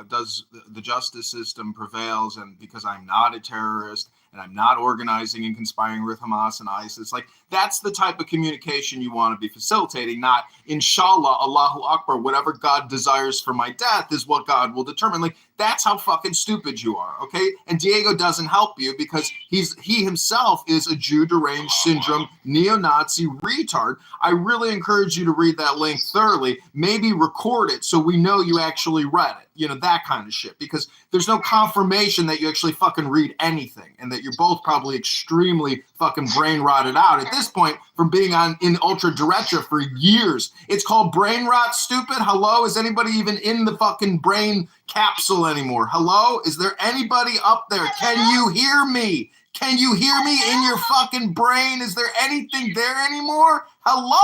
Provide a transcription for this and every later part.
does the justice system prevails, and because I'm not a terrorist and I'm not organizing and conspiring with Hamas and ISIS. Like, that's the type of communication you want to be facilitating, not inshallah, Allahu Akbar, whatever God desires for my death is what God will determine. Like, that's how fucking stupid you are, okay? And Diego doesn't help you because he himself is a Jew deranged syndrome, neo-Nazi retard. I really encourage you to read that link thoroughly, maybe record it so we know you actually read it, that kind of shit, because there's no confirmation that you actually fucking read anything, and that you're both probably extremely fucking brain rotted out at this point from being in ultra derecha for years. It's called brain rot, stupid. Hello? Is anybody even in the fucking brain capsule anymore? Hello? Is there anybody up there? Can you hear me? Can you hear me in your fucking brain? Is there anything there anymore? Hello?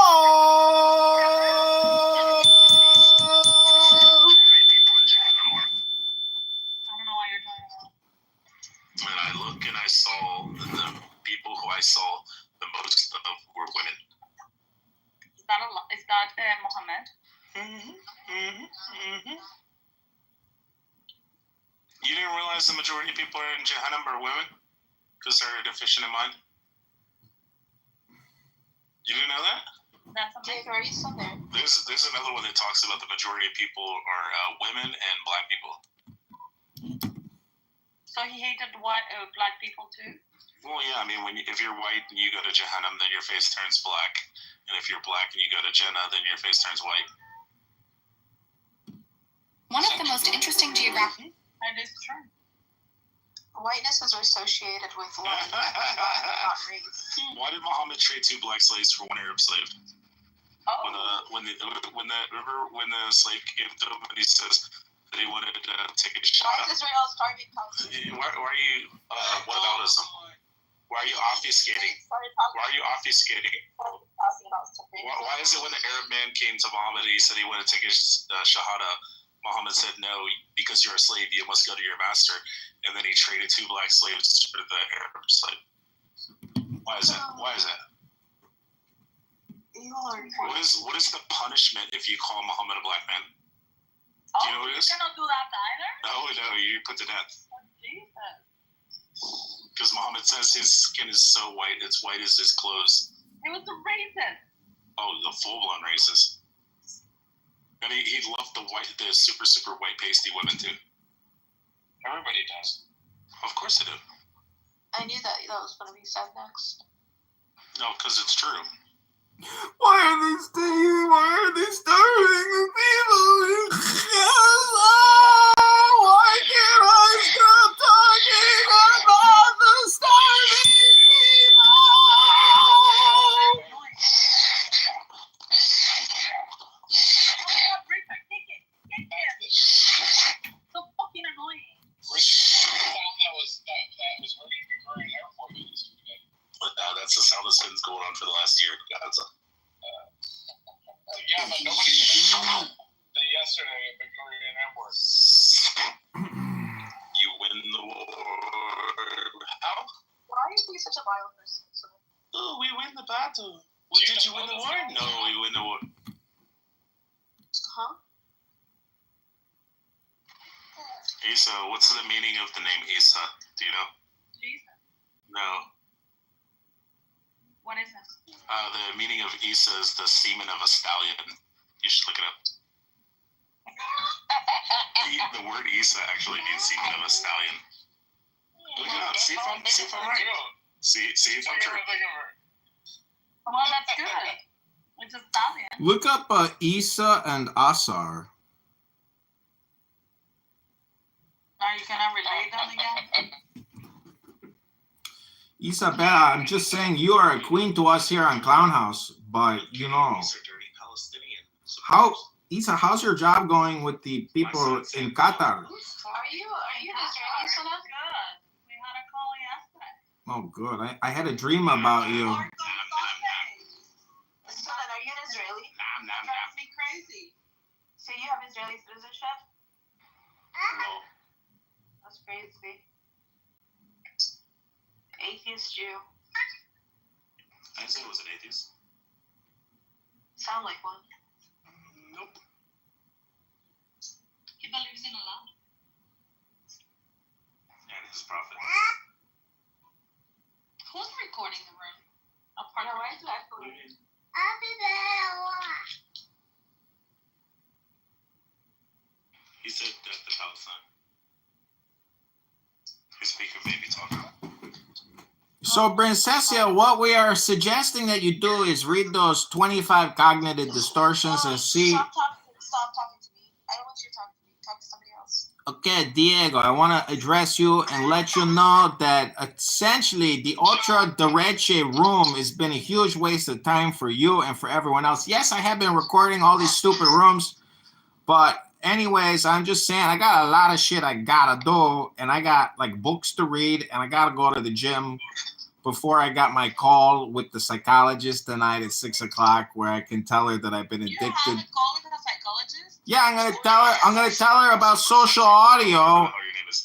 When I look and I saw the people who I saw the most of were women. Is that Mohammed? You didn't realize the majority of people in Jahannam are women because they're deficient in mind? You didn't know that? That's amazing. There's another one that talks about the majority of people are women and black people. So he hated black people too? Well, yeah, I mean, if you're white and you go to Jahannam, then your face turns black. And if you're black and you go to Jannah, then your face turns white. One of the most interesting geographic... That is true. Whiteness is associated with love, not race. Why did Muhammad trade 2 black slaves for 1 Arab slave? Oh. When the slave came to him and he says that he wanted to take a shot. Why is Israel's target Palestine? Why are you? What about Islam? Why are you obfuscating? Why are you obfuscating? Why is it when the Arab man came to Muhammad and he said he wanted to take a shahada, Muhammad said no, because you're a slave, you must go to your master, and then he traded 2 black slaves for the Arab slave. Why is that? Why is that? What is the punishment if you call Muhammad a black man? Do you know what it is? You cannot do that either? No, you put to death. Oh, Jesus. Because Muhammad says his skin is so white, it's white as his clothes. He was a racist. Oh, the full-blown racist. And he loved the super, super white pasty women too. Everybody does. Of course they do. I knew that was going to be said next. No, because it's true. Why are they starving the people? Why can't I stop talking about the starving people? So fucking annoying. That was hurting the current airport yesterday. But that's the sound that's been going on for the last year in Gaza. Yeah, but nobody can the yesterday at Ben Gurion Airport. You win the war. How? Why are you such a violent person? Oh, we win the battle. Well, did you win the war? No, we win the war. Huh? Isa, what's the meaning of the name Isa? Do you know? Jesus. No. What is it? The meaning of Isa is the semen of a stallion. You should look it up. The word Isa actually means semen of a stallion. Look it up. See if I'm right. See if I'm true. Well, that's good. It's a stallion. Look up Isa and Asar. Are you gonna relate them again? Isabella, I'm just saying you are a queen to us here on Clown House, but how's your job going with the people in Qatar? Are you Israeli, Sana? Good. We had a call yesterday. Oh, good. I had a dream about you. Sana, are you an Israeli? Drives me crazy. So you have Israeli citizenship? No. That's crazy. Atheist Jew. I didn't say it was an atheist. Sound like one. Nope. He believes in his prophet. Who's recording the room? A partner, Why right? is that for me? He said death to Palestine. His speaker baby talking. So, Princessia, what we are suggesting that you do is read those 25 cognitive distortions and see. Stop talking to me. I don't want you to talk to me. Talk to somebody else. Okay, Diego, I want to address you and let you know that essentially the Ultra Dereche room has been a huge waste of time for you and for everyone else. Yes, I have been recording all these stupid rooms, but anyways, I'm just saying I got a lot of shit I gotta do, and I got like books to read, and I gotta go to the gym before I got my call with the psychologist tonight at 6 o'clock, where I can tell her that I've been You have addicted. a call with a psychologist? Yeah, I'm gonna tell her about social audio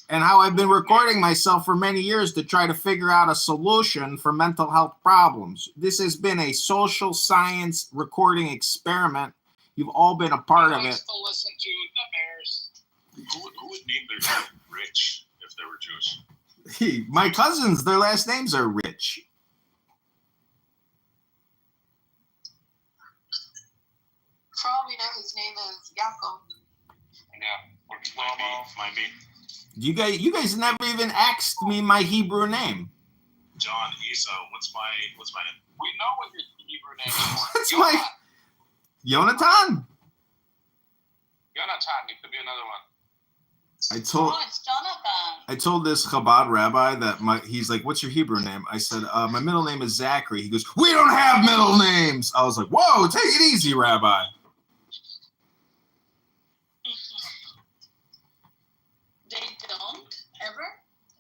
and how I've been recording myself for many years to try to figure out a solution for mental health problems. This has been a social science recording experiment. You've all been a part of it. To listen to the Bears. Who would name their kid Rich if they were Jewish? My cousins, their last names are Rich. For all we know, his name is Yaakov. Yeah. Or Might be. You guys never even asked me my Hebrew name. John, Esau. What's my name? We know what your Hebrew name is. What's my Jonathan? Jonathan, it could be another one. Oh, it's Jonathan. I told this Chabad rabbi that he's like, what's your Hebrew name? I said, my middle name is Zachary. He goes, we don't have middle names. I was like, whoa, take it easy, Rabbi. They don't ever?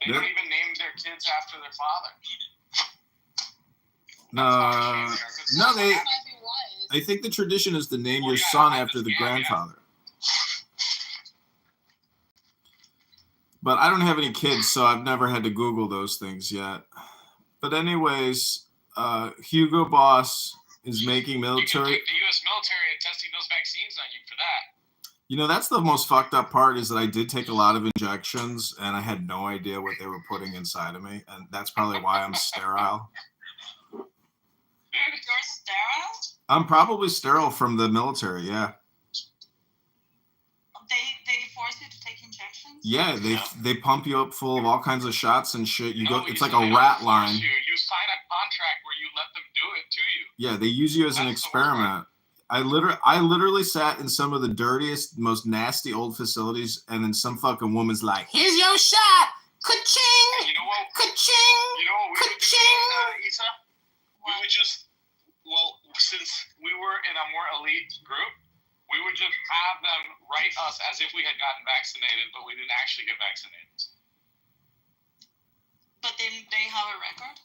They don't even name their kids after their father. No, That might be wise. I think the tradition is to name your son after the grandfather. But I don't have any kids, so I've never had to Google those things yet. But anyways, Hugo Boss is making You can military. take the U.S. military and testing those vaccines on you for that. You know, that's the most fucked up part is that I did take a lot of injections and I had no idea what they were putting inside of me. And that's probably why I'm sterile. You're sterile? I'm probably sterile from the military, yeah. They force you to take injections? Yeah, they pump you up full of all kinds of shots and shit. It's like a they rat don't force line. You sign a contract where you let them do it to you. Yeah, they use you as an experiment. I literally sat in some of the dirtiest, most nasty old facilities, and then some fucking woman's like, "Here's your shot, ka-ching, And you know what? ka-ching, You know what we would do, ka-ching." Isa? We would just, since we were in a more elite group, we would just have them write us as if we had gotten vaccinated, but we didn't actually get vaccinated. But then they have a record?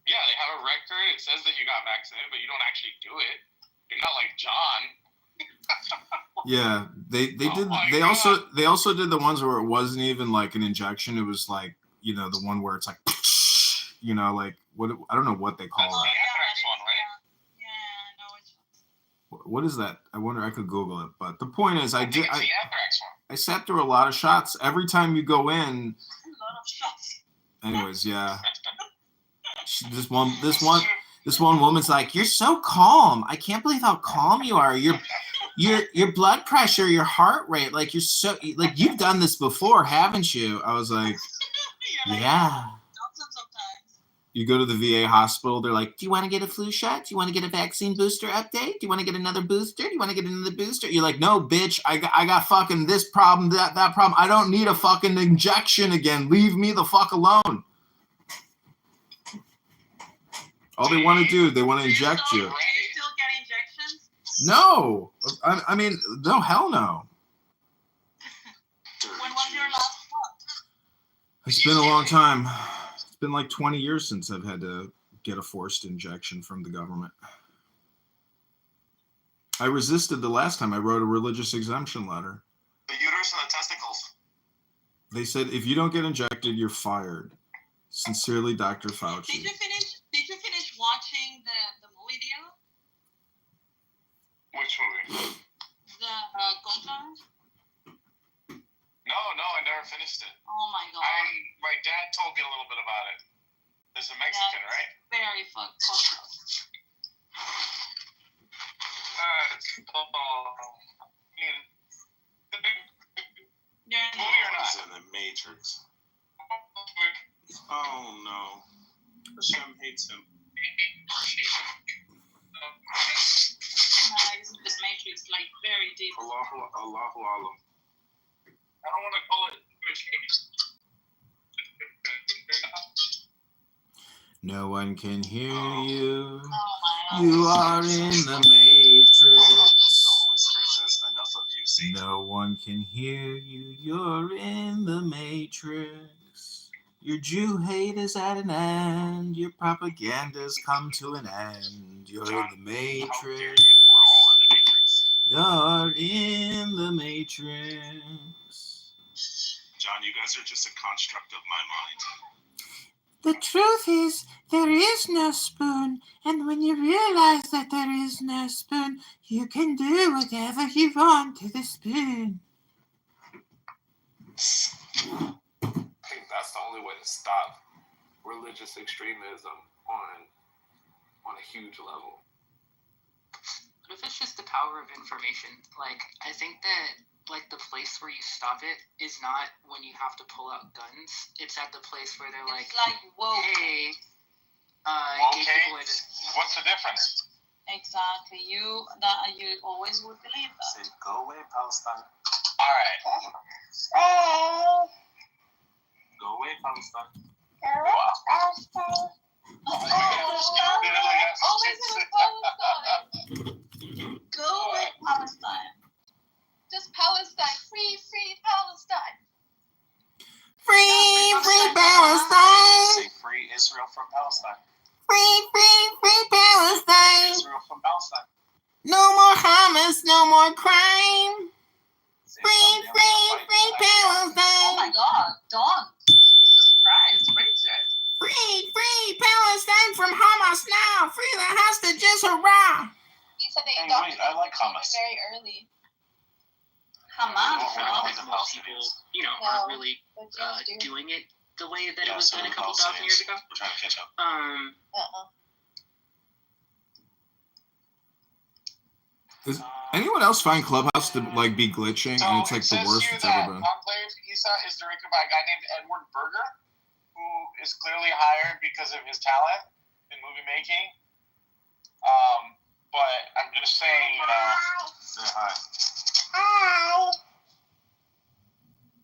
Yeah, they have a record. It says that you got vaccinated, but you don't actually do it. You're not like John. Yeah, they did. my They God. also did the ones where it wasn't even like an injection. It was like, the one where it's like, like what I don't know what they call That's it. the anthrax one, right? Yeah, I know which one. What is that? I wonder. I could Google it. But the point is, I think it's the anthrax one. I sat through a lot of shots. Every time you go in, A lot of shots. anyways, yeah. This one woman's like, "You're so calm. I can't believe how calm you are. Your blood pressure, your heart rate, like you're so like you've done this before, haven't you?" I was like, "Yeah." Sometimes. You go to the VA hospital, they're like, "Do you want to get a flu shot? Do you want to get a vaccine booster update? Do you want to get another booster? Do you want to get another booster?" You're like, "No, bitch, I got fucking this problem, that problem. I don't need a fucking injection again. Leave me the fuck alone." All they want to do, they want to inject you. Do you still get injections? No, I mean, no, hell no. When was your last shot? It's been a long time. It's been like 20 years since I've had to get a forced injection from the government. I resisted the last time I wrote a religious exemption letter. The uterus and the testicles. They said, if you don't get injected, you're fired. Sincerely, Dr. Fauci. Did you finish watching the movie deal? Which movie? The Godfather? No, I never finished it. Oh my god. My dad told me a little bit about it. There's a Mexican, right? Very fucked up. You're in Movie or not? He's in the Matrix. Oh no. Hashem hates him. Nice. This Matrix, like, very deep. Allahu Alam. I don't want to call it. No one can hear you. Oh my god. You are in the The Matrix. Holy Spirit says enough of you, see. No one can hear you. You're in the Matrix. Your Jew hate is at an end. Your propaganda's come to an end. You're in the How dare Matrix. you? We're all in the Matrix. You're in the Matrix. John, you guys are just a construct of my mind. The truth is, there is no spoon. And when you realize that there is no spoon, you can do whatever you want to the spoon. I think that's the only way to stop religious extremism on a huge level. What if it's just the power of information? Like, I think that, like, the place where you stop it is not when you have to pull out guns. It's at the place where they're like, It's like, whoa. hey, gay Okay. people are just... What's the difference? Exactly. You always would believe that. Say, go away, Palestine. All right. Go away, Palestine. Always in Palestine. Go with Palestine. Just Palestine. Free Palestine. Free Palestine! Say, free Israel from Palestine. Free Palestine! Israel from Palestine. No more Hamas, no more crime! Say, Free Oh Palestine! my god. Dawn. Jesus Christ. Richard. Free Palestine from Hamas now! Free the hostages, hurrah! You said they Hey, adopted wait, I like the baby hummus. very early. Hamas. Oh, I really? think The most people, Palestinians. aren't really The Jews do. doing it the way that it Yeah, was so done a the couple thousand years Palestinians. ago. We're trying to catch up. Anyone else find Clubhouse to like be glitching So and it's like it the says worst here it's that ever been? Enclave Isa is directed by a guy named Edward Berger, who is clearly hired because of his talent in movie making. But I'm just saying, Say hi.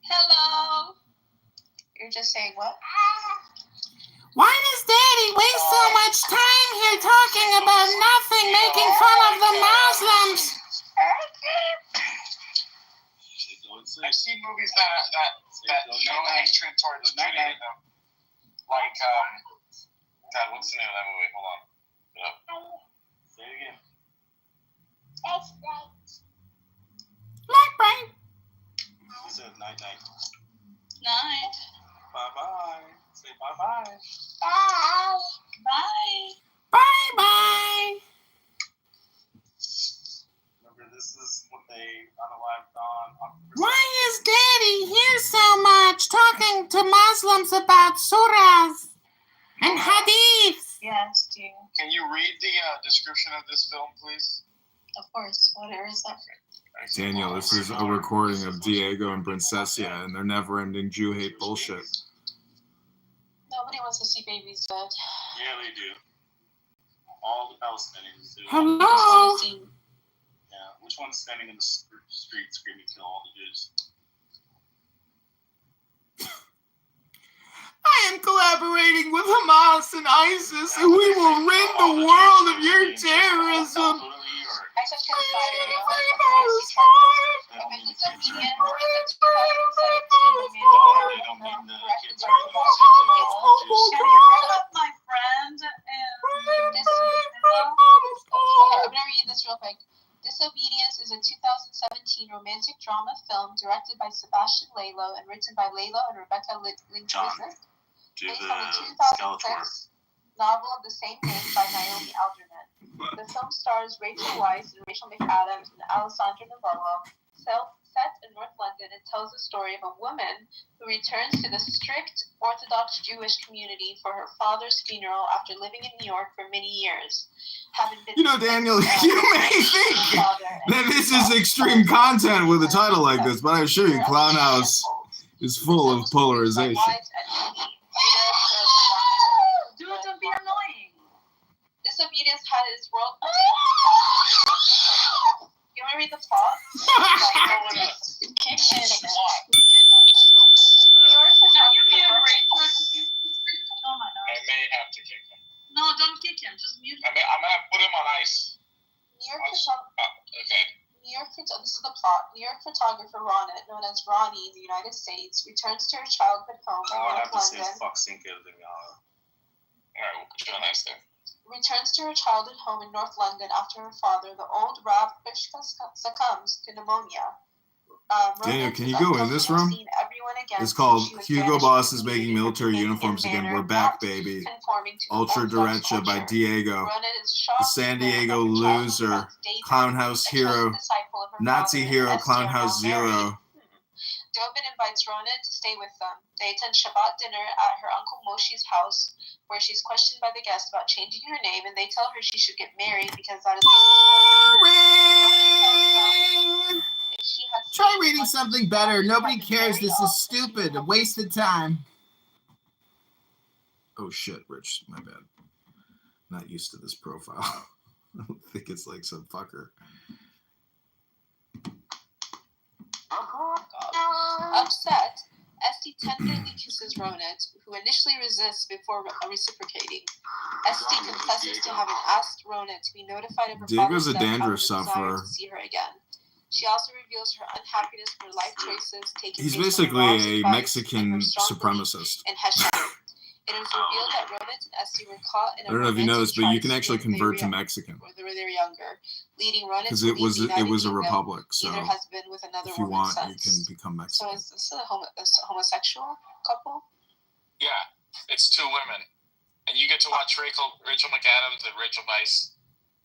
Hello. You're just saying what? Why does Daddy waste so much time here talking about nothing, making fun of the Muslims? Say, go and sleep. I've seen movies that show hatred towards Judaism. Like, God, what's the name of that movie? Hold on. Say it again. Like, right? He said night night. Night. Bye bye. Say bye bye. Bye. Bye. Remember, this is what they unalived on. Why is Daddy here so much talking to Muslims about surahs and hadiths? Yes, dear. Can you read the description of this film, please? Of course. Whatever is that for? Daniel, this is a recording of Diego and Princessia and their never-ending Jew hate bullshit. Nobody wants to see babies dead. Yeah, they do. All the Palestinians do. Hello? Yeah, which one's standing in the street screaming, kill all the Jews? I am collaborating with Hamas and ISIS, and we will rid the world of your terrorism. I said My friend I'm gonna read this real quick. Disobedience is a 2017 romantic drama film directed by Sebastian Lalo and written by Lalo and Rebecca Linklater, Do based the on the Skeletor. 2006 novel of the same name by Naomi Alderman. The film stars Rachel Weisz and Rachel McAdams and Alessandra Novello, set in North London and tells the story of a woman who returns to the strict Orthodox Jewish community for her father's funeral after living in New York for many years. Having been Daniel, you may think that this is extreme content with a title like this, but I assure you, Clown House is full of polarization. Dude, don't be annoying. Disobedience had its world. You want to read the plot? Kick him. Can you be a great person? Oh my I god. may have to kick him. No, don't kick him. Just mute him. I'm gonna put him on ice. Okay. This is the plot. New York photographer Ronna, known as Ronnie in the United States, returns to her childhood home in North London. Alright, we'll put you on ice there. Returns to her childhood home in North London after her father, the old Rav Krishka, succumbs to pneumonia. Daniel, can you go in this room? It's called Hugo Boss is Making Military Uniforms Again. We're back, baby. Ultra Derecha by Diego. The San Diego Loser. Clown House Hero. Nazi Hero. Clown House Zero. Dobin invites Ronna to stay with them. They attend Shabbat dinner at her Uncle Moshe's house, where she's questioned by the guests about changing her name, and they tell her she should get married because that is Boring! Try reading something better. Nobody cares. This is stupid. A wasted time. Oh shit, Rich. My bad. Not used to this profile. I don't think it's like some fucker. Upset, Esty tenderly kisses Ronit, who initially resists before reciprocating. Esty confesses to having asked Ronit to be notified of her Diego's father's a death dandruff out of a desire sufferer. to see her again. She also reveals her unhappiness for life choices taken. He's based on basically Rob's a advice Mexican and her strong belief supremacist. in Heshem. It is revealed that Ronit and Esty were caught in a I don't know if you know this, but you romantic can actually trial convert to when Mexican they were younger, leading Ronit because to it was leave the United a Kingdom. republic. So Either has been with another if you woman want, you since. can become So Mexican. is this a homosexual couple? Yeah, it's two women. And you get to watch Rachel McAdams and Rachel Weisz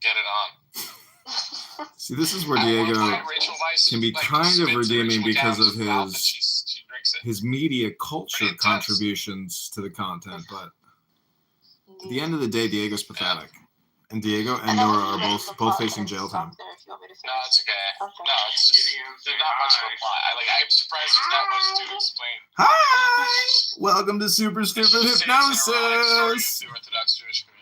get it on. See, this is where At one Diego point, Rachel Weisz, can be like, kind of spits in redeeming Rachel because of McAdams' mouth and his she drinks it. his media culture Pretty intense. contributions to the content, but at the end of the day, Diego's pathetic, and Diego and Nora are both facing jail time. No, it's okay. No, it's just there's not much of a plot. I'm surprised there's not much to explain. Hi, welcome to Super Stupid It's just an erotic story of Hypnosis. the Orthodox Jewish community.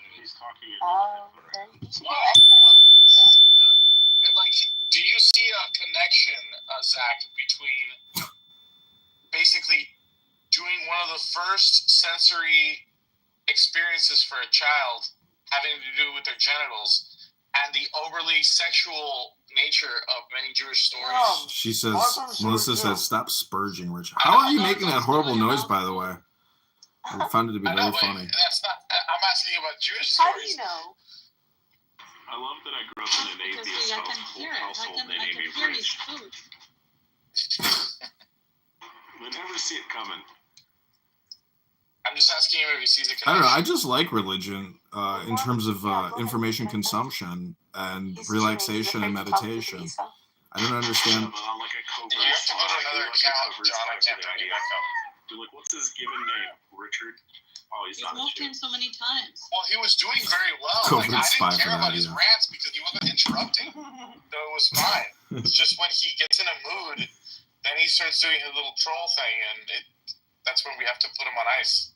Do you see a connection, Zach, between basically doing one of the first sensory experiences for a child having to do with their genitals and the overly sexual nature of many Jewish stories? She says, Melissa says, stop spurging, Rich. How are you making that horrible noise, by the way? I found it to be I know, very but funny. that's not. I'm asking you about Jewish How do stories. you know? I love that I grew up in an Because atheist I can hear it. household. They I named can me hear his Rich. food. I never see it coming. I'm just asking you if he sees a connection. I don't know. I just like religion in terms of information consumption and relaxation and meditation. I don't understand. But on like a covert You have to go to side, another like a account, covert John. I side can't to the bring you idea. back up. They're like, what's his given name? Richard? Oh, he's You've not a moved Jew. him so many times. Well, he was doing very well. Covert I spy didn't for care about that, his yeah. rants because he wasn't interrupting. So it was fine. It's just when he gets in a mood, then he starts doing his little troll thing, and that's when we have to put him on ice.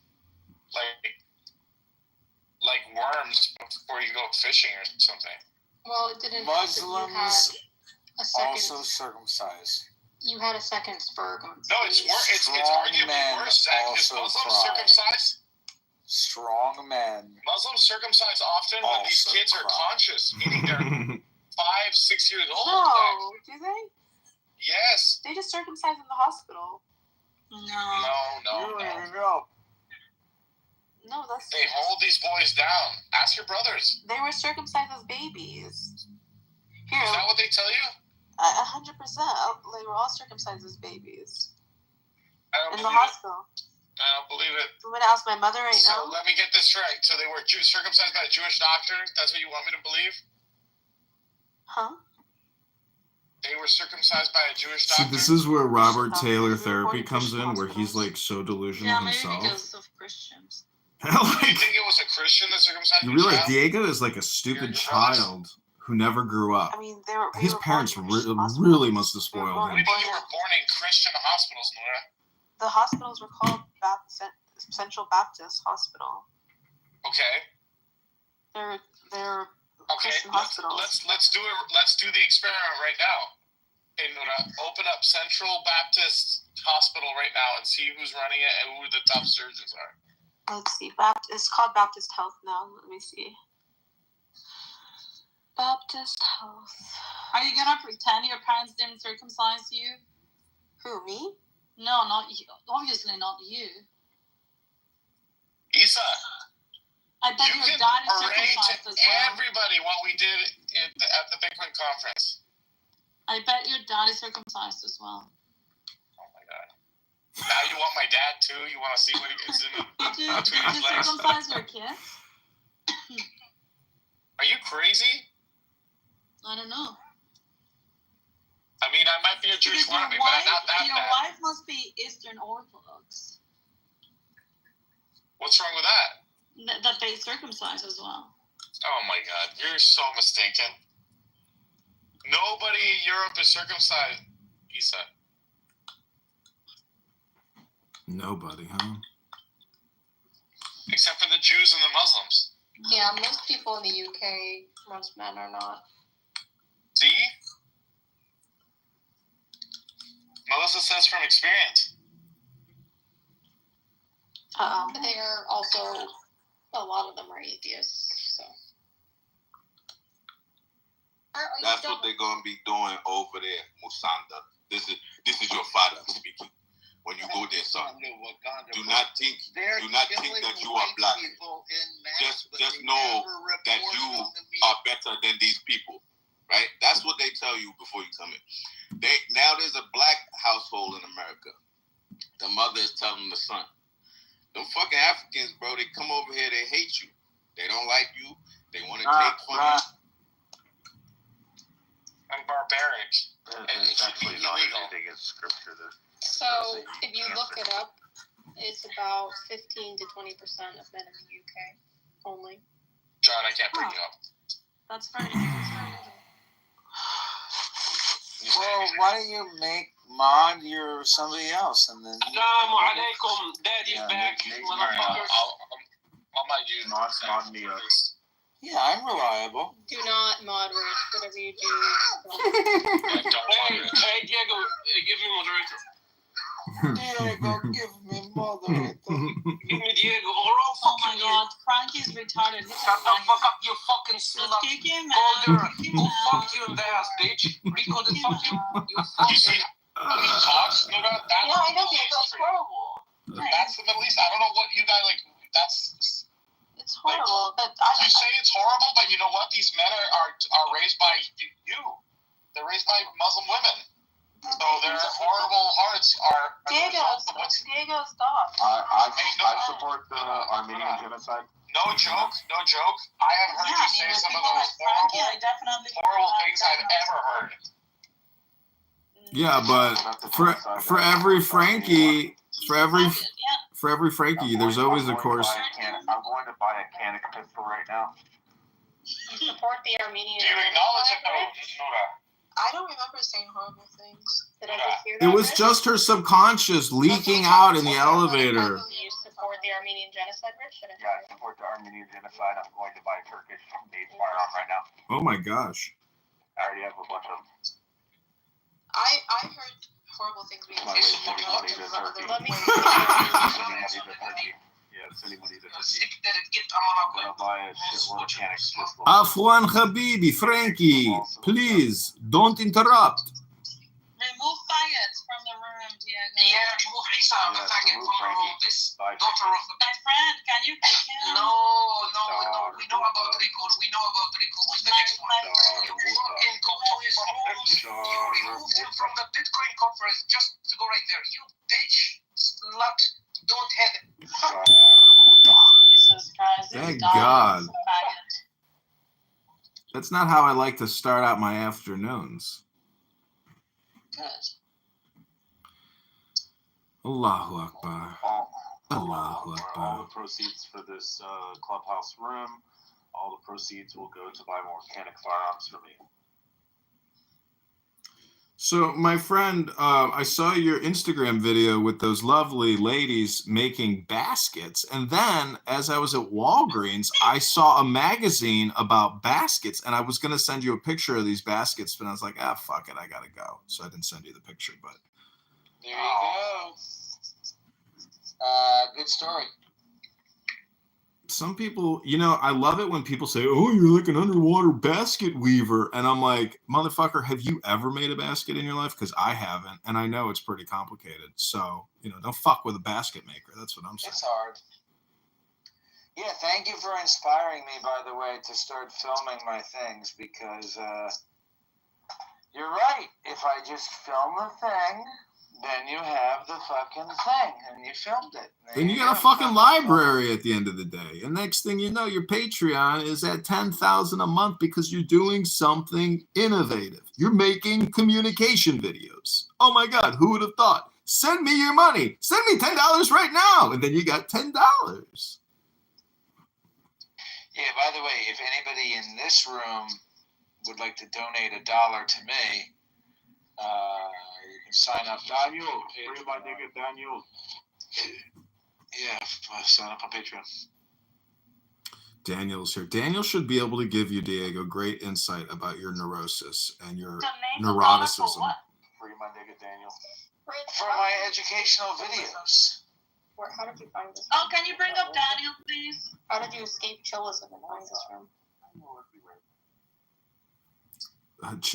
Like worms before you go fishing or something. Well, it didn't happen. You had Muslims a second. also circumcised. You had a second sperm. No, it's Strong arguably men worse, Zach. Is also Muslims cry. circumcised? Strong men. Muslims circumcise often when these Also kids are cry. conscious, meaning they're 5, 6 years old. No, Zach. do they? Yes. They just circumcised in the hospital. No. No. You don't even know. No, that's. They hold these boys down. Ask your brothers. They were circumcised as babies. Here, Is that what they tell you? 100%. They were all circumcised as babies I don't in the believe it. hospital. I don't believe it. I'm gonna ask my mother right So now. let me get this right. So they were circumcised by a Jewish doctor? That's what you want me to believe? Huh? They were circumcised by a Jewish See, doctor. this is where Robert Taylor therapy comes in, where he's like so delusional Yeah, maybe himself. because of Christians. You think it was a Christian that circumcised You your realize child? Diego is like a stupid Your brothers? child who never grew up. I mean, His parents really must have spoiled What do him. you mean you were born in Christian hospitals, Nora? The hospitals were called Central Baptist Hospital. Okay. They're Okay. Christian hospitals. Let's do it. Let's do the experiment right now. Okay, Nora, open up Central Baptist Hospital right now and see who's running it and who the top surgeons are. Let's see. It's called Baptist Health now. Let me see. Baptist Health. Are you gonna pretend your parents didn't circumcise you? Who, me? No, not you. Obviously not you. Isa, I bet you your can dad is array circumcised to as well. everybody what we did at the Bitcoin conference. I bet your dad is circumcised as well. Oh my god. Now you want my dad too? You want to see what is in Did between his you legs? circumcise your kids? Are you crazy? I don't know. I mean, I might be a Jewish Because wannabe, but I'm not that your bad. wife must be Eastern Orthodox. What's wrong with that? That they circumcise as well. Oh my god, you're so mistaken. Nobody in Europe is circumcised, Isa. Nobody, huh? Except for the Jews and the Muslims. Yeah, most people in the UK, most men are not. See? Melissa says from experience. They're also, a lot of them are atheists, so. That's what they're gonna be doing over there, Musanda. This is your father speaking. When you go there, son, do not think that you are black. Just know that you are better than these people, right? That's what they tell you before you come in. Now there's a black household in America. The mother is telling the son, "Them fucking Africans, bro, they come over here, they hate you. They don't like you. They want to take from you." I'm barbaric. It's actually not anything in scripture that. So, if you look it up, it's about 15 to 20% of men in the UK only. John, I can't bring you up. That's very little. Well, why don't you make mod your somebody else and then? Assalamu alaikum. Daddy's back, you motherfuckers. I'll mod you. Mod me up. Yeah, I'm reliable. Do not moderate whatever you do. Hey, Diego, give me moderator. Diego, give me moderator. Give me Diego, or I'll Oh fuck my you. god, Frankie's retarded. Shut the fuck up, you fucking Just slut. kick him Go out. there. Kick him Go out. fuck you in the ass, bitch. Rico the fuck you. You You fucking. see how he talks? No, that's Yeah, I know, the Middle East that's for you. horrible. That's the Middle East. I don't know what you guys like. That's. It's horrible, but You say it's horrible, but you know what? These men are raised by you. They're raised by Muslim women. So their horrible hearts are a result of what's. Diego, stop. I support the Armenian genocide. No joke. I have heard you say some of the most Frankie, horrible, I definitely horrible things I've ever heard. Yeah, but for every Frankie, for every Frankie, there's always a course. I'm going to buy a Canik pistol right now. You support the Armenian. Do you acknowledge it, though, Nora? I don't remember saying horrible things. Did I just hear that? It was right? just her subconscious leaking out in the elevator. Do you support the Armenian genocide, Rich? Yeah, I support the Armenian genocide. I'm going to buy a Turkish-made firearm right now. Oh my gosh. I already have a bunch of them. I heard horrible things being My said. sending money to Turkey. Let me Sending money to Turkey. Yeah, sending money to Turkey. I'm going to buy a shitload of Canik pistols. Afwan Habibi, Frankie, please don't interrupt. Remove faggots from the room, Diego. Yeah, remove Isa, the faggot from the room. This daughter of a My friend, can you kick him? No. We know about Rico. Who's the next one? You fucking go to his room. You removed him from the Bitcoin conference just to go right there. You bitch, slut, don't have it. Jesus Christ. this Thank dog God. is a faggot. That's not how I like to start out my afternoons. good. Allahu Akbar. Allahu All Akbar. the proceeds for this clubhouse room, all the proceeds will go to buy more mechanic firearms for me. So, my friend, I saw your Instagram video with those lovely ladies making baskets. And then, as I was at Walgreens, I saw a magazine about baskets. And I was going to send you a picture of these baskets, but I was like, fuck it, I got to go. So I didn't send you the picture. But There you go. Good story. some people, I love it when people say, oh, you're like an underwater basket weaver. And I'm like, motherfucker, have you ever made a basket in your life? Because I haven't. And I know it's pretty complicated. So, don't fuck with a basket maker. That's what I'm saying. It's hard. Yeah, thank you for inspiring me, by the way, to start filming my things, because you're right. If I just film the thing, then you have the fucking thing, and you filmed it. Then you got a fucking library at the end of the day. And next thing you know, your Patreon is at $10,000 a month because you're doing something innovative. You're making communication videos. Oh my God, who would have thought? Send me your money. Send me $10 right now. And then you got $10. Yeah, by the way, if anybody in this room would like to donate $1 to me, you can sign up. Daniel, free my nigga Daniel. Yeah, sign up on Patreon. Daniel's here. Daniel should be able to give you, Diego, great insight about your neurosis and your neuroticism. Free my nigga Daniel. For my educational videos. How did you find this? Oh, can you bring up Daniel, please? How did you escape chillism and find this room?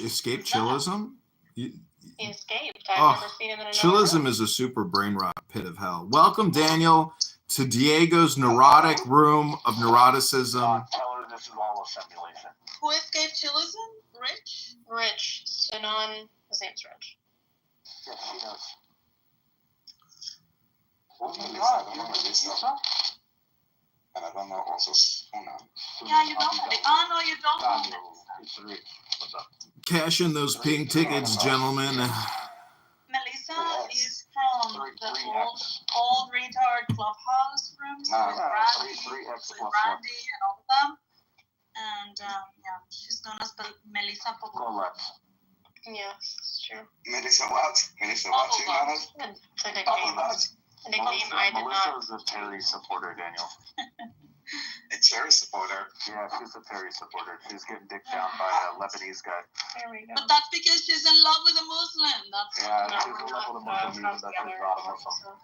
Escape chillism? He escaped. I've never seen him in another Chillism room. is a super brain rot pit of hell. Welcome, Daniel, to Diego's neurotic room of neuroticism. Tell her this is all a simulation. Who escaped chillism? Rich? Rich. Sinan. His name's Rich. Yeah, she knows. Oh my God, you know Lisa? And I don't know also Suna. Yeah, you know Melissa. Oh, no, you don't know Daniel, what's up? Cash in those pink tickets, gentlemen. Melissa is from the old retard clubhouse rooms with Brandy and all of them. And she's known as Melissa Go Popo. left. Yeah, it's true. Melissa what? Melissa what? You know? The nickname. The nickname I did Melissa not. is a Terry supporter, Daniel. A Terry supporter. Yeah, she's a Terry supporter. She's getting dicked down by a Lebanese guy. There we go. But that's because she's in love with a Muslim. That's Yeah, she's in love with a Muslim, even though she's not a Muslim.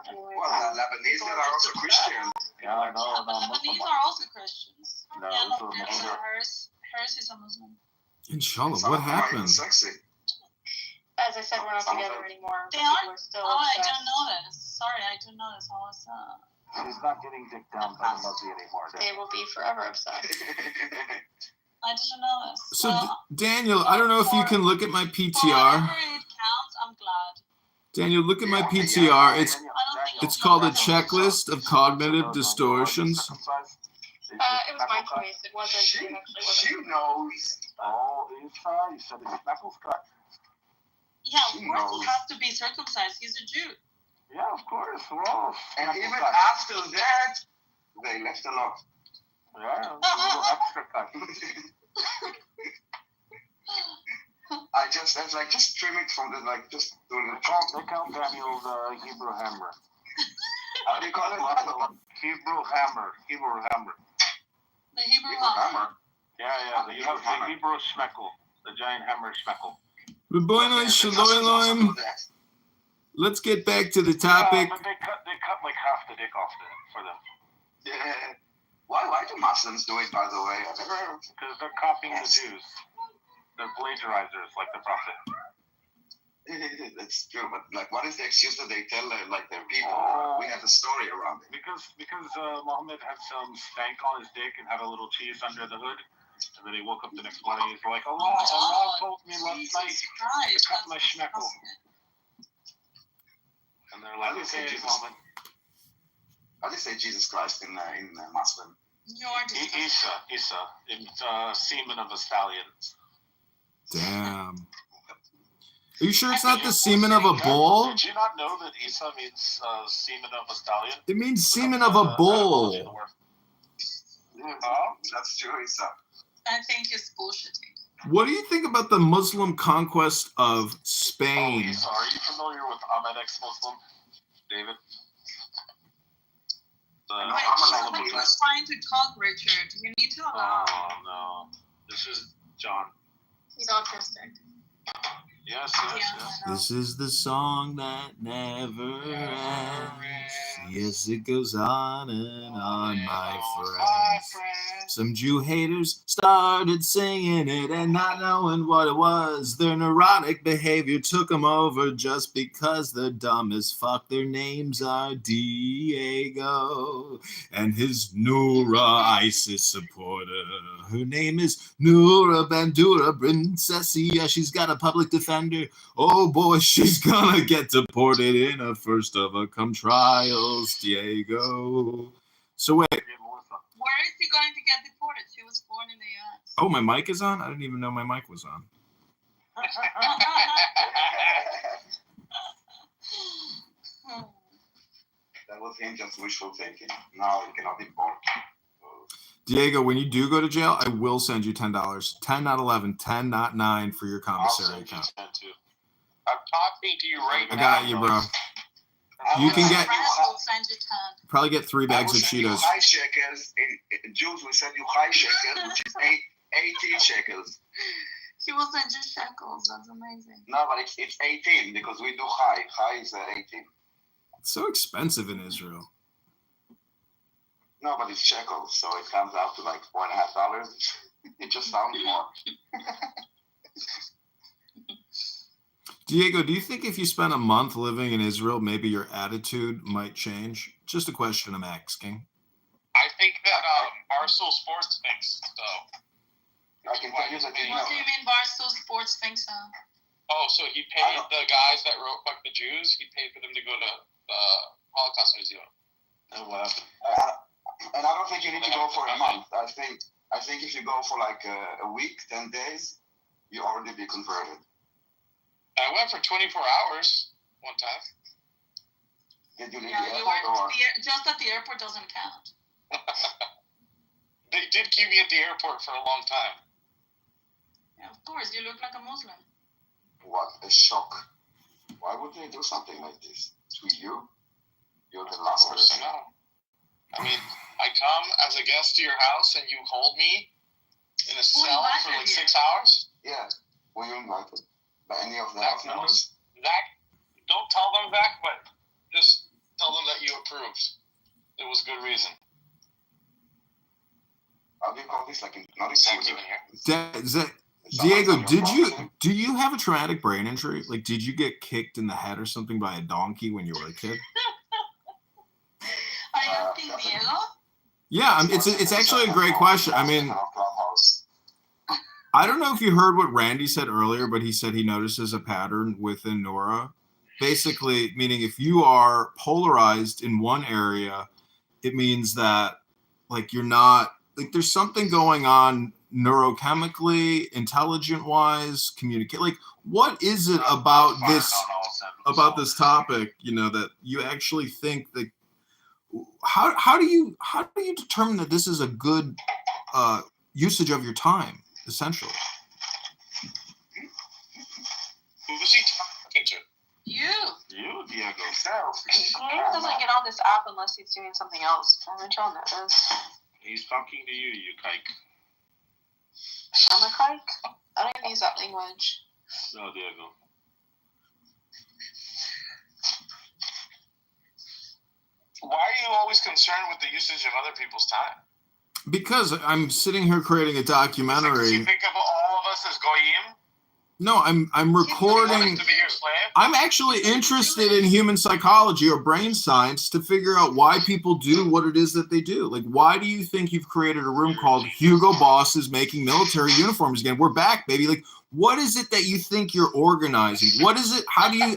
Anyway, Well, the Lebanese are also Christian. Yeah, no, the Lebanese are also Christians. No, Yeah, this is a Muslim. hers is a Muslim. Inshallah, what happened? Sexy. as I said, we're not together anymore. They People are? are still Oh, I obsessed. don't know this. Sorry, I don't know this. How is She's not getting dicked down by the Muzzy anymore. They will be forever obsessed. I didn't know this. So, Well, Daniel, I don't know if you can look at my whatever PTR. it counts, I'm glad. Daniel, look at my PTR. It's I don't think it's called a checklist of cognitive distortions. It was my choice. It wasn't. It actually wasn't. She knows. Oh, you said it's knuckles cut. Yeah, of She course knows. he has to be circumcised. He's a Jew. Yeah, of course. We're all And knuckles even cut. after that, they left alone. Yeah, a little extra cut. I was like, just trim it from the, like, just doing the They count Daniel's Hebrew hammer. How do you call it? Hebrew hammer. The Hebrew Hebrew hammer. hammer. Yeah, the Hebrew schmeckle. The giant hammer schmeckle. Raboinoi Shaloim. Let's get back to the topic. But they cut like half the dick off for them. Yeah. Why do Muslims do it, by the way? I never. Because they're copying the Jews. They're plagiarizers like the Prophet. That's true, but like, what is the excuse that they tell like their people? We have a story around it. Because Muhammad had some stank on his dick and had a little cheese under the hood. And then he woke up the next morning and he's like, Allah told me last night to cut my schmeckle. And they're like, okay, Muhammad. How do you say Jesus Christ in Muslim? Isa. It's semen of a stallion. Damn. Are you sure it's not the semen of a bull? Did you not know that Isa means semen of a stallion? It means semen of a bull. That's true, Isa. I think he's bullshitting. What do you think about the Muslim conquest of Spain? Oh, Isa, are you familiar with Ahmed ex-Muslim, David? Somebody was trying to talk, Richard. You need to allow. Oh, no. This is John. He's autistic. Yes. This is the song that never ends. Yes, it goes on and on, my friends. Some Jew haters started singing it and not knowing what it was. Their neurotic behavior took them over just because they're dumb as fuck. Their names are Diego and his Noura ISIS supporter. Her name is Noura Bandura Princessia. She's got a public defender. Oh boy, she's gonna get deported in a first of a come trials, Diego. So wait. Where is he going to get deported? She was born in the U.S. Oh, my mic is on? I didn't even know my mic was on. That was him just wishful thinking. Now you cannot deport. Diego, when you do go to jail, I will send you $10. 10, not 11, 10, not 9 for your commissary account. I'm talking to you right now. I got you, bro. You can get We'll send you 10. probably get 3 bags of Cheetos. High shekels. In Jews, we send you high shekels, which is 18 shekels. She will send you shekels. That's amazing. No, but it's 18 because we do high. High is 18. It's so expensive in Israel. No, but it's shekels, so it comes out to like $4.50. It just sounds more. Diego, do you think if you spent a month living in Israel, maybe your attitude might change? Just a question I'm asking. I think that Barstool Sports thinks so. I can tell you that What do you mean Barstool Sports thinks so? Oh, so he paid the guys that wrote Fuck the Jews, he paid for them to go to Holocaust Museum. And I don't think you need to go for a month. I think if you go for like a week, 10 days, you already be converted. I went for 24 hours one time. Did you leave Yeah, the you airport? were just at the airport doesn't count. They did keep me at the airport for a long time. Yeah, of course, you look like a Muslim. What a shock. Why would they do something like this to you? You're the last person. I mean, I come as a guest to your house and you hold me in a cell for like 6 hours? Yeah. Were you invited by any of the house members? Zach, don't tell them, Zach, but just tell them that you approved. It was good reason. How do you call this? Like, not exclusive. Diego, do you have a traumatic brain injury? Like, did you get kicked in the head or something by a donkey when you were a kid? Are you asking Diego? Yeah, it's actually a great question. I mean, I don't know if you heard what Randy said earlier, but he said he notices a pattern within Nora. Basically, meaning if you are polarized in one area, it means that, like, you're not, like, there's something going on neurochemically, intelligent-wise, communicate. Like, what is it about this topic, you know, that you actually think that, how do you determine that this is a good usage of your time, essentially? Who's he talking to? You, Diego. Diego doesn't get on this app unless he's doing something else. I haven't shown that. He's talking to you, you kike. I'm a kike? I don't even use that language. No, Diego. Why are you always concerned with the usage of other people's time? Because I'm sitting here creating a documentary. You think of all of us as goyim? No, I'm recording. I'm actually interested in human psychology or brain science to figure out why people do what it is that they do. Like, why do you think you've created a room called Hugo Boss is making military uniforms again? We're back, baby. Like, what is it that you think you're organizing? What is it? How do you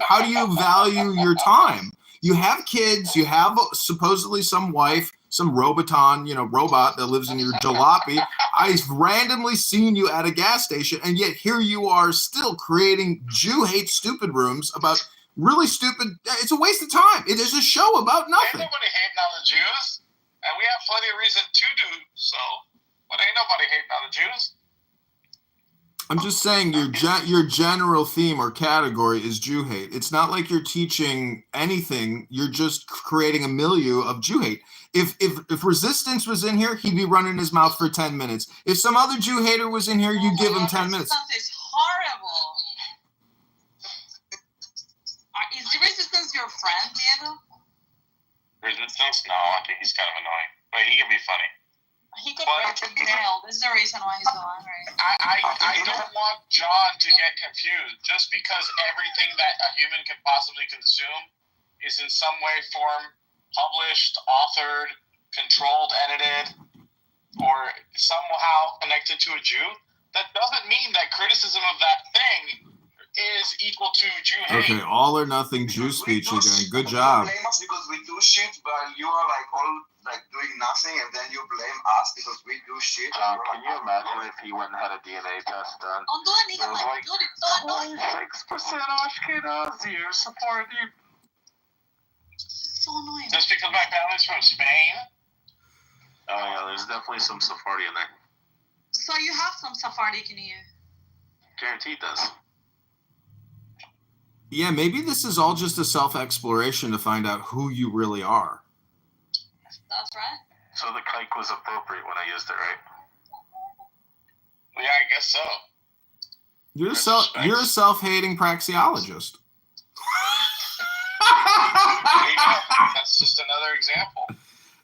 value your time? You have kids. You have supposedly some wife. some Roboton, robot that lives in your jalopy. I've randomly seen you at a gas station, and yet here you are still creating Jew hate stupid rooms about really stupid. It's a waste of time. It is a show about nothing. Ain't nobody hating on the Jews, and we have plenty of reason to do so. But ain't nobody hating on the Jews. I'm just saying your general theme or category is Jew hate. It's not like you're teaching anything. You're just creating a milieu of Jew hate. If Resistance was in here, he'd be running his mouth for 10 minutes. If some other Jew hater was in here, you give him 10 minutes. Resistance is horrible. Is the Resistance your friend, Diego? Resistance? No, I think he's kind of annoying. But he can be funny. He could break the nail. This is the reason why he's so angry. I don't want John to get confused. Just because everything that a human can possibly consume is in some way, form, published, authored, controlled, edited, or somehow connected to a Jew, that doesn't mean that criticism of that thing is equal to Jew hate. Okay, all or nothing Jew speech again. Good job. You blame us because we do shit, but you are all doing nothing, and then you blame us because we do shit. Can you imagine if he went and had a DNA test done? Don't do it, nigga. Like, do it. Don't do it. 6% Ashkenazi or Sephardi. It's so annoying. Just because my family's from Spain? Oh yeah, there's definitely some Sephardi in there. So you have some Sephardic in you. Guaranteed does. Yeah, maybe this is all just a self-exploration to find out who you really are. That's right. So the kike was appropriate when I used it, right? Yeah, I guess so. You're a self-hating praxeologist. That's just another example.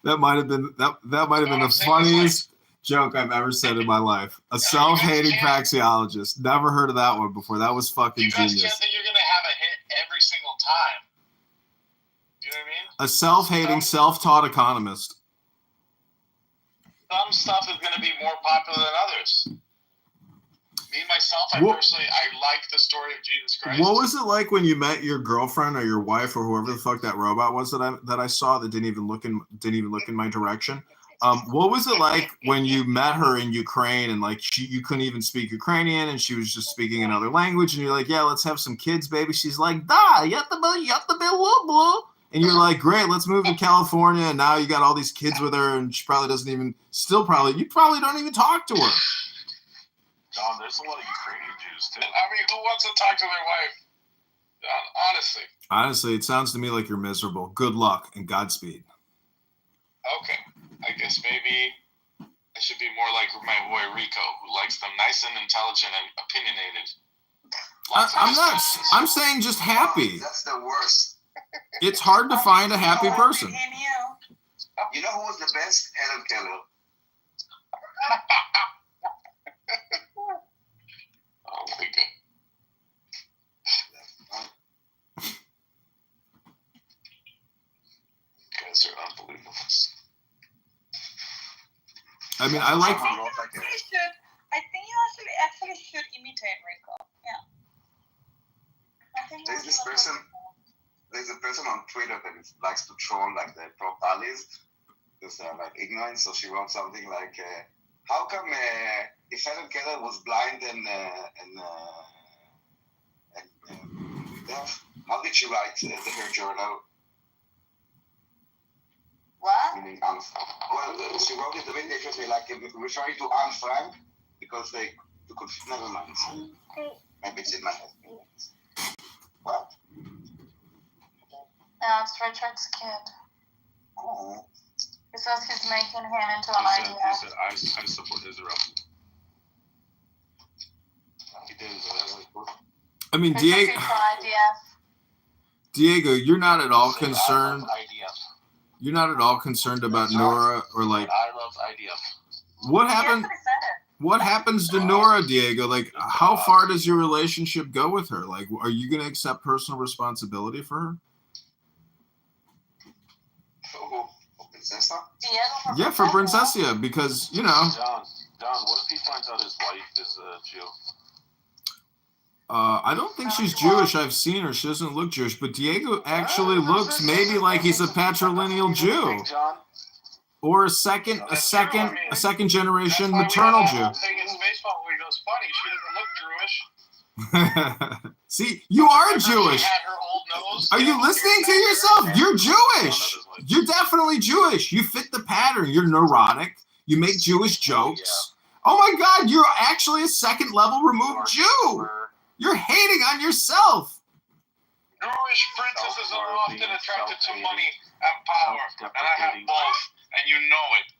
That might have been the funniest joke I've ever said in my life. A self-hating praxeologist. Never heard of that one before. That was fucking genius. You guys can't think you're gonna have a hit every single time. You know what I mean? A self-hating, self-taught economist. Some stuff is gonna be more popular than others. Me myself, I like the story of Jesus Christ. What was it like when you met your girlfriend or your wife or whoever the fuck that robot was that I saw that didn't even look in my direction? What was it like when you met her in Ukraine and you couldn't even speak Ukrainian and she was just speaking another language and you're like, yeah, let's have some kids, baby. She's like, da, yatta be blah blah. And you're like, great, let's move to California. And now you got all these kids with her and she probably doesn't even, you probably don't even talk to her. Don, there's a lot of Ukrainian Jews too. I mean, who wants to talk to their wife? Honestly. Honestly, it sounds to me like you're miserable. Good luck and Godspeed. Okay. I guess maybe I should be more like my boy Rico, who likes them nice and intelligent and opinionated. I'm saying just happy. That's the worst. It's hard to find a happy person. You know who was the best? Helen Keller. Oh my God. You guys are unbelievable. I mean, I like. I think you actually should imitate Rico. Yeah. There's a person on Twitter that likes to troll the pro-Pallies because they're ignorant. So she wrote something like, "How come if Helen Keller was blind and deaf, how did she write her journal?" What? Meaning well, she wrote it a bit interesting, referring to Anne Frank, because they could. Never mind. Maybe it's in my head. What? Yeah, it's Richard's kid. Oh. He says he's making him into an idea. He said, I support Israel. He did. I mean, Diego, you're not at all concerned. You're not at all concerned about Nora or I love IDF. What happened? What happens to Nora, Diego? How far does your relationship go with her? Are you going to accept personal responsibility for her? For Princessa? Yeah, for Princessia, because, Don, what if he finds out his wife is a Jew? I don't think she's Jewish. I've seen her. She doesn't look Jewish, but Diego actually looks maybe like he's a patrilineal Jew. or a second generation maternal Jew. Thing is baseball where he goes, funny, she doesn't look Jewish. See, you are Jewish. She had her old nose. Are you listening to yourself? You're Jewish. You're definitely Jewish. You fit the pattern. You're neurotic. You make Jewish jokes. Oh my God, you're actually a second level removed Jew. You're hating on yourself. Jewish princesses are often attracted to money and power, and I have both, and you know it.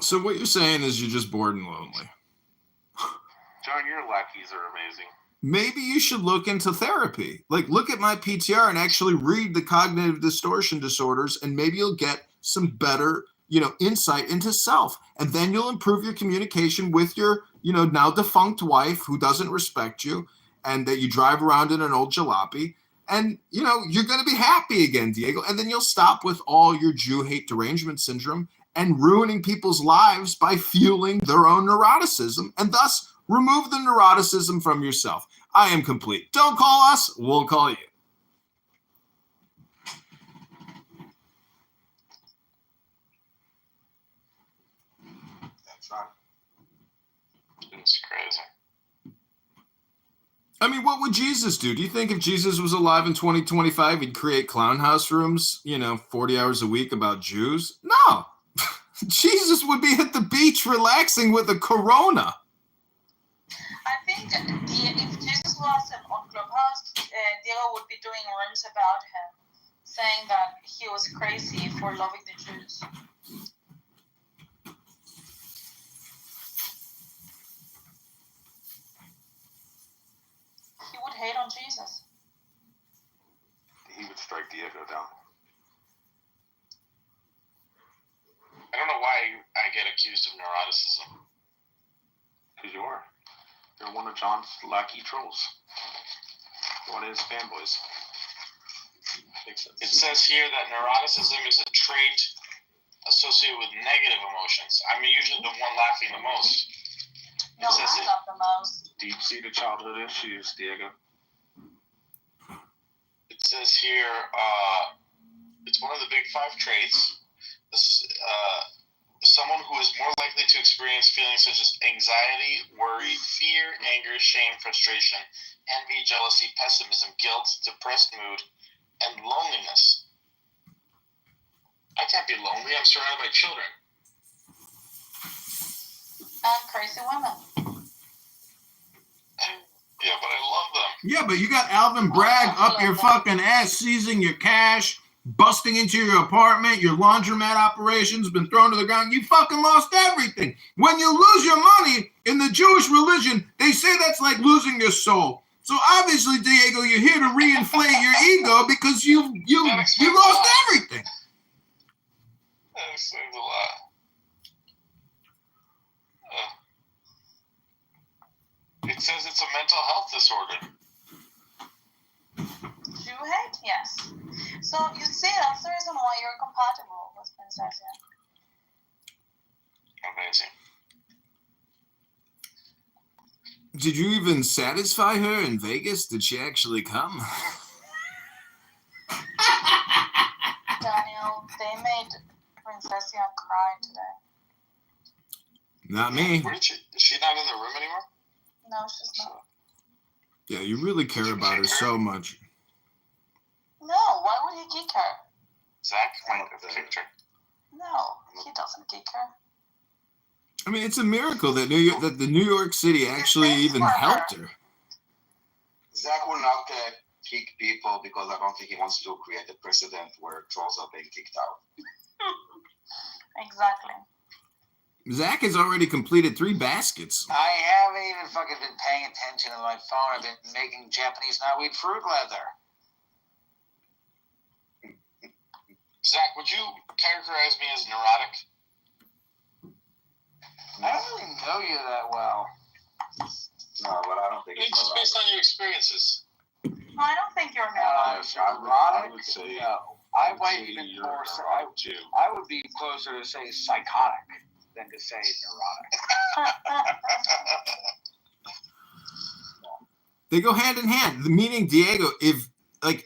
So what you're saying is you're just bored and lonely. John, your lackeys are amazing. Maybe you should look into therapy. Like, look at my PTR and actually read the cognitive distortion disorders, and maybe you'll get some better, insight into self. And then you'll improve your communication with your, now defunct wife who doesn't respect you, and that you drive around in an old jalopy. And, you're going to be happy again, Diego. And then you'll stop with all your Jew hate derangement syndrome and ruining people's lives by fueling their own neuroticism, and thus remove the neuroticism from yourself. I am complete. Don't call us, we'll call you. That's right. It's crazy. I mean, what would Jesus do? Do you think if Jesus was alive in 2025, he'd create clown house rooms, 40 hours a week about Jews? No. Jesus would be at the beach relaxing with a Corona. I think if Jesus was on Clubhouse, Diego would be doing rooms about him, saying that he was crazy for loving the Jews. He would hate on Jesus. He would strike Diego down. I don't know why I get accused of neuroticism. Because you are. You're one of John's lackey trolls. One of his fanboys. Makes sense. It says here that neuroticism is a trait associated with negative emotions. I'm usually the one laughing the most. No, I love the most. Deep-seated childhood issues, Diego. It says here, it's one of the big 5 traits. Someone who is more likely to experience feelings such as anxiety, worry, fear, anger, shame, frustration, envy, jealousy, pessimism, guilt, depressed mood, and loneliness. I can't be lonely. I'm surrounded by children. And crazy women. Yeah, but I love them. Yeah, but you got Alvin Bragg up your fucking ass, seizing your cash, busting into your apartment, your laundromat operations been thrown to the ground. You fucking lost everything. When you lose your money in the Jewish religion, they say that's like losing your soul. So obviously, Diego, you're here to reinflate your ego because you lost everything. That explains a lot. It says it's a mental health disorder. Jew hate? Yes. So you see, that's the reason why you're compatible with Princess. Amazing. Did you even satisfy her in Vegas? Did she actually come? Daniel, they made Princess cry today. Not me. Is she not in the room anymore? No, she's not. Yeah, you really care about her so much. No, why would he kick her? Zach might have kicked her. No, he doesn't kick her. I mean, it's a miracle that the New York City actually even helped her. Zach will not kick people because I don't think he wants to create a precedent where trolls are being kicked out. Exactly. Zach has already completed 3 baskets. I haven't even fucking been paying attention to my phone. I've been making Japanese knotweed fruit leather. Zach, would you characterize me as neurotic? I don't really know you that well. No, but I don't think It's just based on your experiences. I don't think you're neurotic. Neurotic? I would say No. I might even you're more so. too. I would be closer to say psychotic than to say neurotic. They go hand in hand. Meaning, Diego, if like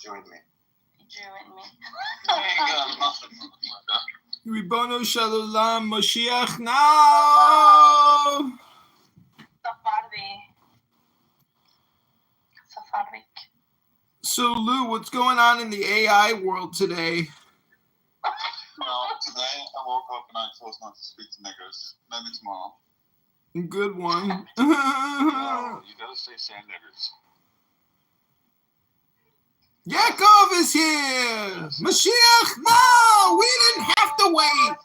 You and me. You and me. Ribono Shalom, Moshiach now. Sephardic. So Lou, what's going on in the AI world today? Well, today I woke up and I chose not to speak to niggers. Maybe tomorrow. Good one. No, you gotta say niggers. Yaakov is here. Mashiach, no, we didn't have to wait.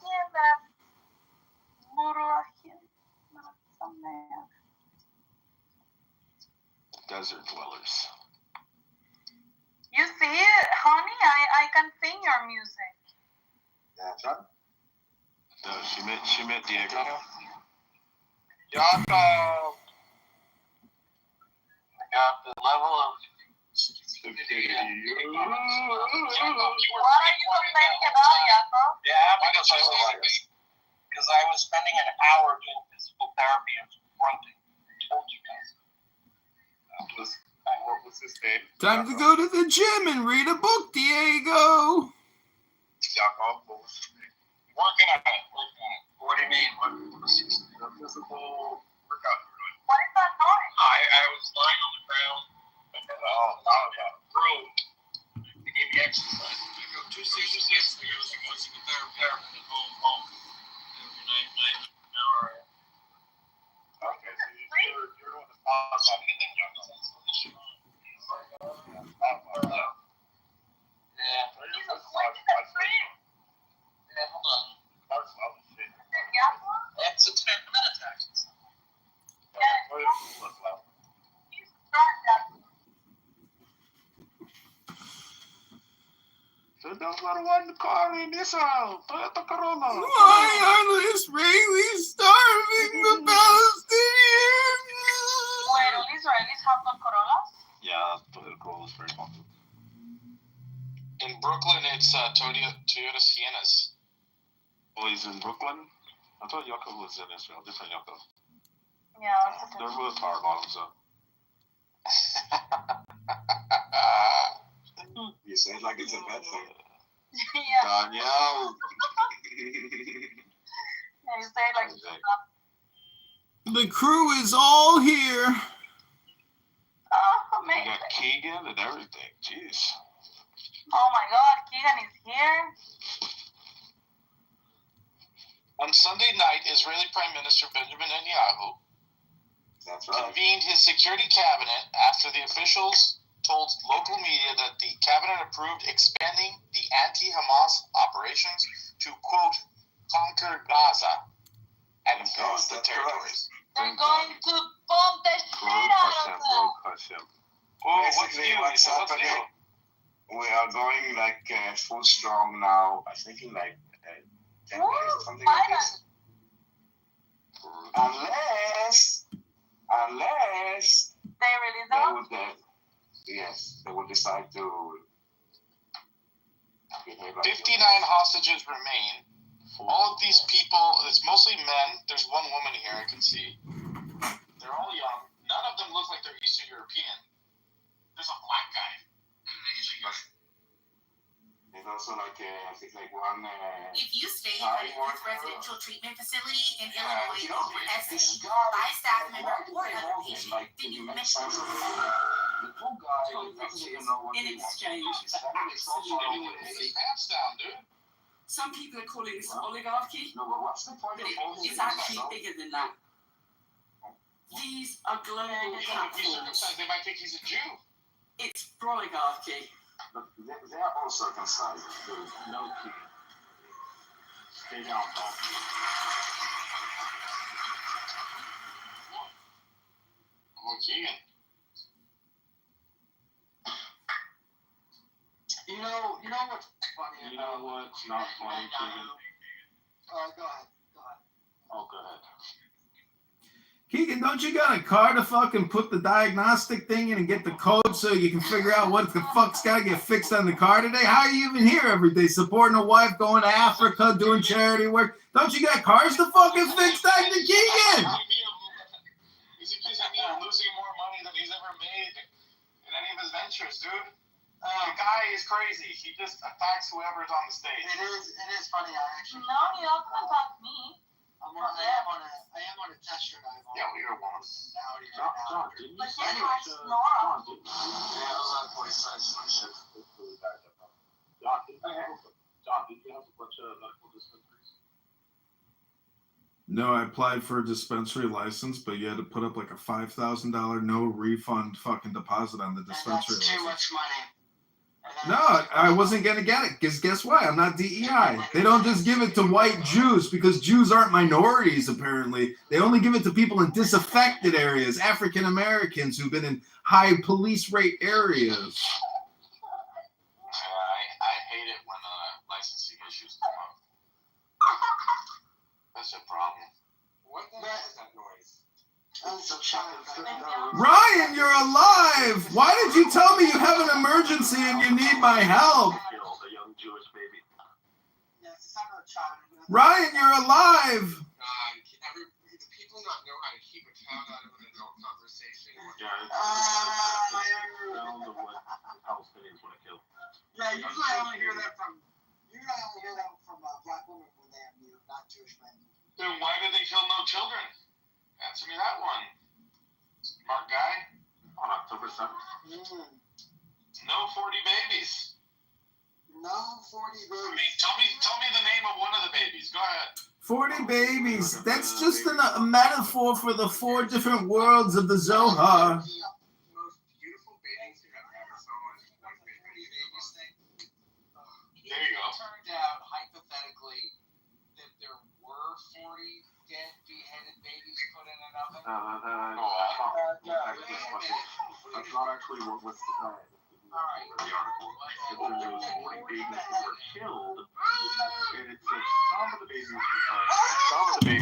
Desert dwellers. You see it, honey? I can sing your music. That's right. She met Diego. Yaakov. I got the level of. What are you complaining about, Yaakov? Yeah, because I was spending an hour doing physical therapy and grunting. I told you guys. What was his name? Time to go to the gym and read a book, Diego. Yaakov, what was his name? Working on it. What do you mean? What was the physical workout you were doing? What is that noise? I was lying on the ground. They gave me exercise. I go 2 sessions yesterday. I was a physical therapist at home every night, an hour. Okay, so you're doing the podcast. Yeah, hold on. It's a 10-minute attack. So don't let one in the car in Israel. Toyota Corolla. Why are the Israelis starving the Palestinians? Wait, all Israelis have no Corollas? Yeah, Toyota Corolla is very popular. In Brooklyn, it's Toyota Siennas. Oh, he's in Brooklyn? I thought Yaakov was in Israel. Different Yaakov. Yeah, that's a They're both car bottoms up. You say it like it's a bad thing. Yeah. Daniel. Yeah, you say it like The crew is all here. oh, You amazing. got Keegan and everything. Jeez. Oh my God, Keegan is here. On Sunday night, Israeli Prime Minister Benjamin Netanyahu That's right. convened his security cabinet after the officials told local media that the cabinet approved expanding the anti-Hamas operations to, quote, conquer Gaza and use the territories. They're going to bomb the shit out of them. Oh, what's Basically, new? what's What's happening? new? We are going like full strong now. I think in like 10 days or something like this. Unless They really they don't. would, yes, they will decide to behave like 59 hostages remain. All of these people, it's mostly men. There's one woman here I can see. They're all young. None of them look like they're Eastern European. There's a black guy. There's also like I think like one. If you stay at a youth residential treatment facility in Illinois as by staff member or other patient, then you may The poor guy actually, you know, in exchange for absolutely Hands down, dude. some people are calling this oligarchy, No, but what's the point but of all it's this? actually bigger than that. These are global If we platforms. circumcised, they might think he's a Jew. It's oligarchy. But they are all circumcised. There's no key. Stay down, Paul. Oh, Keegan. You know what's funny? You know what's not funny, Keegan? Go ahead. Oh, go ahead. Keegan, don't you got a car to fucking put the diagnostic thing in and get the code so you can figure out what the fuck's got to get fixed on the car today? How are you even here every day? Supporting a wife, going to Africa, doing charity work. Don't you got cars to fucking fix, Dr. Keegan? He's accusing me of losing more money than he's ever made in any of his ventures, dude. The guy is crazy. He just attacks whoever's on the stage. It is funny. I actually. No, he doesn't attack me. I am on a test shirt. Yeah, we were one. John, didn't you But say he attacks Nora. John, didn't you? Yeah, I was on voice isolation. John, did you have a bunch of medical dispensaries? No, I applied for a dispensary license, but you had to put up like a $5,000 no refund fucking deposit on the dispensary That's too license. much money. No, I wasn't gonna get it. Because guess what? I'm not DEI. They don't just give it to white Jews because Jews aren't minorities, apparently. They only give it to people in disaffected areas, African Americans who've been in high police rate areas. I hate it when licensing issues come up. That's a problem. What the heck is that noise? That's a child. Ryan, you're alive! Why did you tell me you have an emergency and you need my help? Killed a young Jewish baby. Yeah, it's the sound of a child. Ryan, you're alive! The people not know how to keep a child out of an adult conversation. Yeah, usually I only hear that from black women when they have you, not Jewish men. Then why did they kill no children? Answer me that one. Smart guy. On October 7th. No 40 babies. No 40 babies. Tell me the name of one of the babies. Go ahead. 40 babies. That's just a metaphor for the 4 different worlds of the Zohar. Most beautiful babies you have ever saw is one baby thing. There you go. It turned out, hypothetically, that there were 40 dead, beheaded babies put in an oven. That's not actually what was the article. It said there was 40 babies that were killed, and it said some of the babies were dead.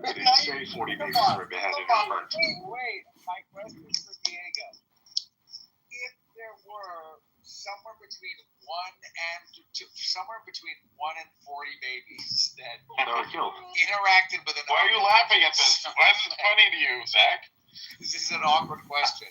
It didn't say 40 babies were beheaded and burnt. Wait, my question is for Diego. If there were somewhere between 1 and 40 babies that were killed, interacted with an Why are you laughing at this? Why is it funny to you, Zach? This is an awkward question.